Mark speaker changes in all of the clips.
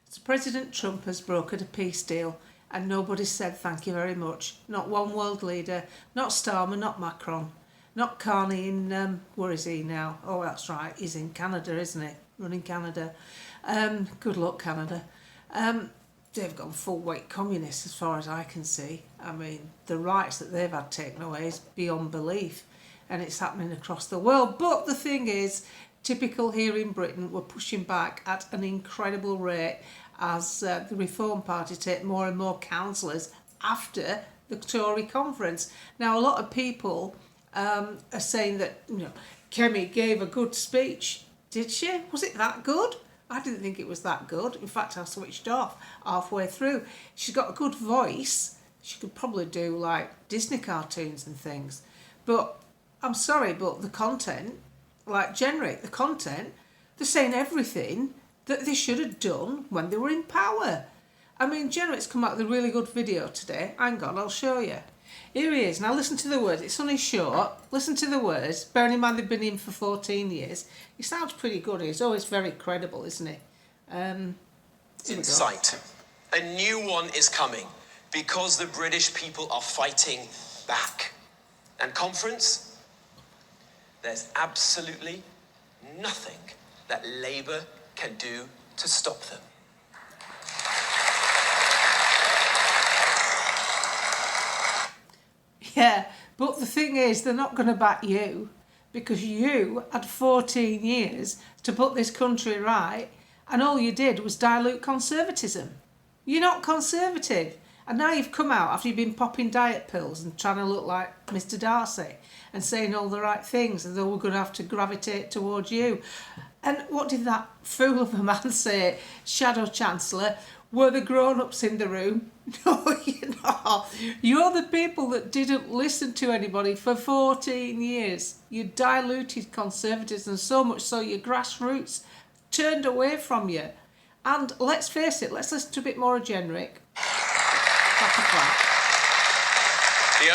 Speaker 1: So President Trump has brokered a peace deal and nobody said thank you very much. Not one world leader, not Starmer, not Macron, not Carney in, where is he now? Oh, that's right, he's in Canada, isn't he? Running Canada. Good luck, Canada. They've gone full weight communists as far as I can see. I mean, the rights that they've had taken away is beyond belief, and it's happening across the world. But the thing is, typical here in Britain, we're pushing back at an incredible rate as the Reform Party take more and more councillors after the Tory conference. Now, a lot of people are saying that, Kemi gave a good speech. Did she? Was it that good? I didn't think it was that good. In fact, I switched off halfway through. She's got a good voice. She could probably do like Disney cartoons and things. But I'm sorry, but the content, like generate the content, they're saying everything that they should have done when they were in power. I mean, Generate's come out with a really good video today. Hang on, I'll show you. Here he is. Now listen to the words. It's only short. Listen to the words. Bearing in mind they've been in for 14 years. He sounds pretty good. He's always very credible, isn't he?
Speaker 2: In sight. A new one is coming because the British people are fighting back. And conference, there's absolutely nothing that Labour can do to stop them.
Speaker 1: Yeah, but the thing is, they're not going to back you because you had 14 years to put this country right and all you did was dilute conservatism. You're not conservative. And now you've come out after you've been popping diet pills and trying to look like Mr. Darcy and saying all the right things as though we're going to have to gravitate towards you. And what did that fool of a man say, Shadow Chancellor? Were the grown-ups in the room? No, you're not. You're the people that didn't listen to anybody for 14 years. You diluted conservatism so much so your grassroots turned away from you. And let's face it, let's listen to a bit more of Generic.
Speaker 2: The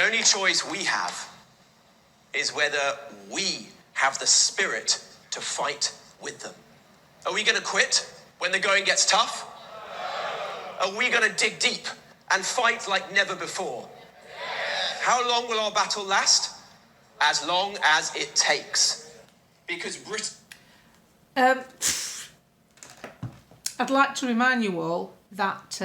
Speaker 2: only choice we have is whether we have the spirit to fight with them. Are we going to quit when the going gets tough? Are we going to dig deep and fight like never before? How long will our battle last? As long as it takes. Because Britain...
Speaker 1: I'd like to remind you all that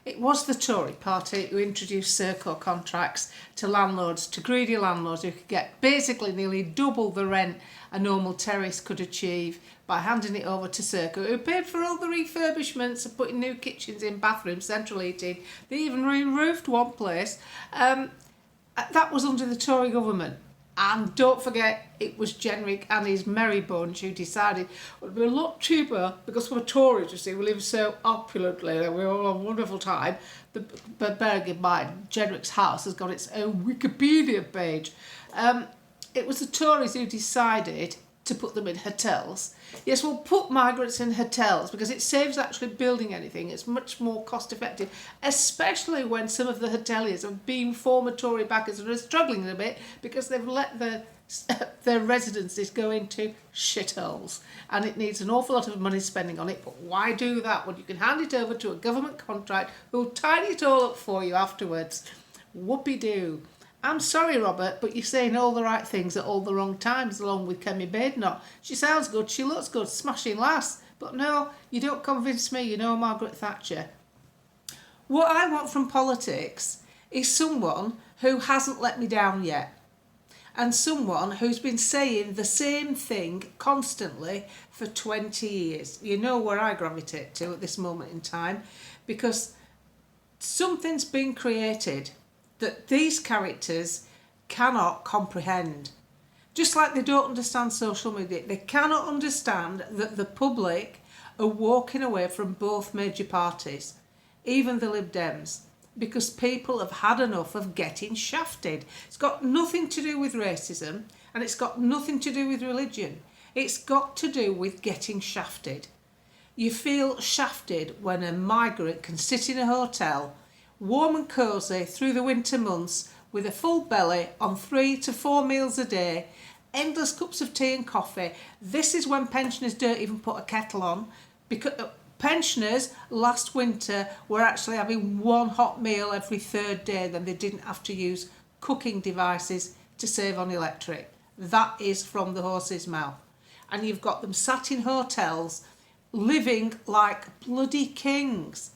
Speaker 1: it was the Tory party who introduced Serco contracts to landlords, to greedy landlords who could get basically nearly double the rent a normal terrace could achieve by handing it over to Serco, who paid for all the refurbishments and putting new kitchens in, bathrooms, central heating. They even re-roofed one place. That was under the Tory government. And don't forget, it was Generic and his merry bunch who decided it would be a lot cheaper because we're Tories, you see, we live so opulently and we all have a wonderful time. But bearing in mind, Generic's house has got its own Wikipedia page. It was the Tories who decided to put them in hotels. Yes, we'll put migrants in hotels because it saves actually building anything. It's much more cost effective, especially when some of the hoteliers have been former Tory backers and are struggling a bit because they've let their residences go into shitholes and it needs an awful lot of money spending on it. But why do that when you can hand it over to a government contract who'll tidy it all up for you afterwards? Whoopie-doo. I'm sorry, Robert, but you're saying all the right things at all the wrong times, along with Kemi Badenoch. She sounds good, she looks good, smashing lass. But no, you don't convince me, you know Margaret Thatcher. What I want from politics is someone who hasn't let me down yet. And someone who's been saying the same thing constantly for 20 years. You know where I gravitate to at this moment in time, because something's been created that these characters cannot comprehend. Just like they don't understand social media, they cannot understand that the public are walking away from both major parties, even the Lib Dems, because people have had enough of getting shafted. It's got nothing to do with racism and it's got nothing to do with religion. It's got to do with getting shafted. You feel shafted when a migrant can sit in a hotel warm and cosy through the winter months with a full belly on 3 to 4 meals a day, endless cups of tea and coffee. This is when pensioners don't even put a kettle on, because pensioners last winter were actually having one hot meal every third day, then they didn't have to use cooking devices to save on electric. That is from the horse's mouth. And you've got them sat in hotels living like bloody kings.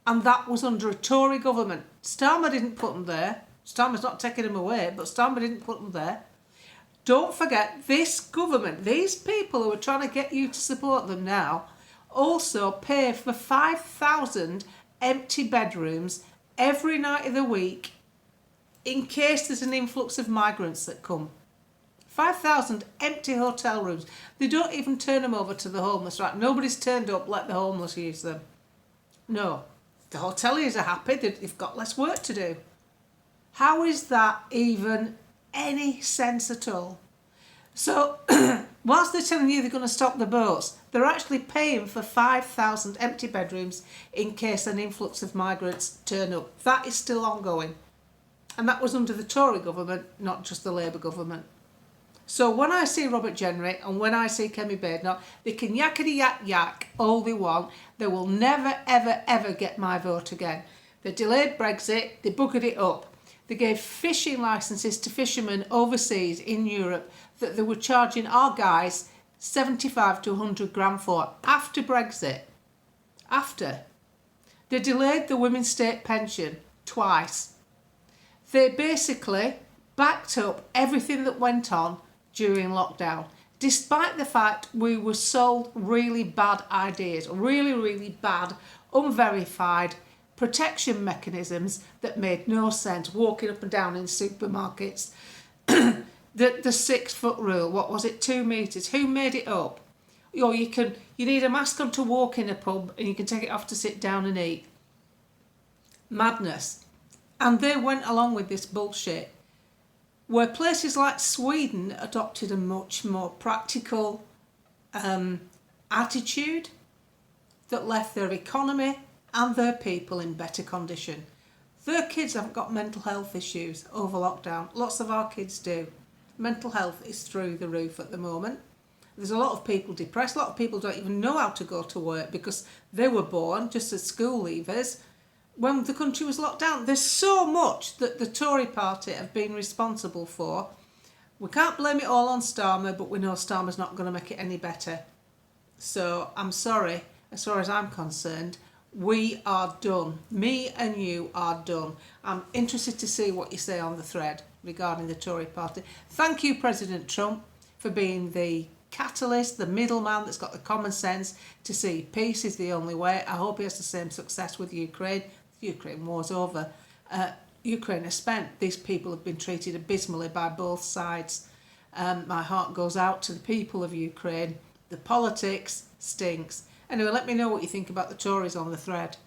Speaker 1: And that was under a Tory government. Starmer didn't put them there. Starmer's not taking them away, but Starmer didn't put them there. Don't forget, this government, these people who are trying to get you to support them now, also pay for 5,000 empty bedrooms every night of the week in case there's an influx of migrants that come. 5,000 empty hotel rooms. They don't even turn them over to the homeless, right? Nobody's turned up, let the homeless use them. No. The hoteliers are happy, they've got less work to do. How is that even any sense at all? So, whilst they're telling you they're going to stop the boats, they're actually paying for 5,000 empty bedrooms in case an influx of migrants turn up. That is still ongoing. And that was under the Tory government, not just the Labour government. So when I see Robert Jenrick and when I see Kemi Badenoch, they can yakety yak all they want. They will never, ever, ever get my vote again. They delayed Brexit, they buggered it up. They gave fishing licences to fishermen overseas in Europe that they were charging our guys 75 to 100 grand for after Brexit. After. They delayed the women's state pension twice. They basically backed up everything that went on during lockdown, despite the fact we were sold really bad ideas, really, really bad, unverified protection mechanisms that made no sense, walking up and down in supermarkets. The 6 foot rule, what was it, 2 metres, who made it up? Or you need a mask on to walk in a pub and you can take it off to sit down and eat. Madness. And they went along with this bullshit, where places like Sweden adopted a much more practical attitude that left their economy and their people in better condition. Their kids haven't got mental health issues over lockdown. Lots of our kids do. Mental health is through the roof at the moment. There's a lot of people depressed. A lot of people don't even know how to go to work because they were born just as school leavers when the country was locked down. There's so much that the Tory party have been responsible for. We can't blame it all on Starmer, but we know Starmer's not going to make it any better. So I'm sorry, as far as I'm concerned, we are done. Me and you are done. I'm interested to see what you say on the thread regarding the Tory party. Thank you, President Trump, for being the catalyst, the middleman that's got the common sense to see peace is the only way. I hope he has the same success with Ukraine. The Ukraine war's over. Ukraine has spent. These people have been treated abysmally by both sides. My heart goes out to the people of Ukraine. The politics stinks. Anyway, let me know what you think about the Tories on the thread.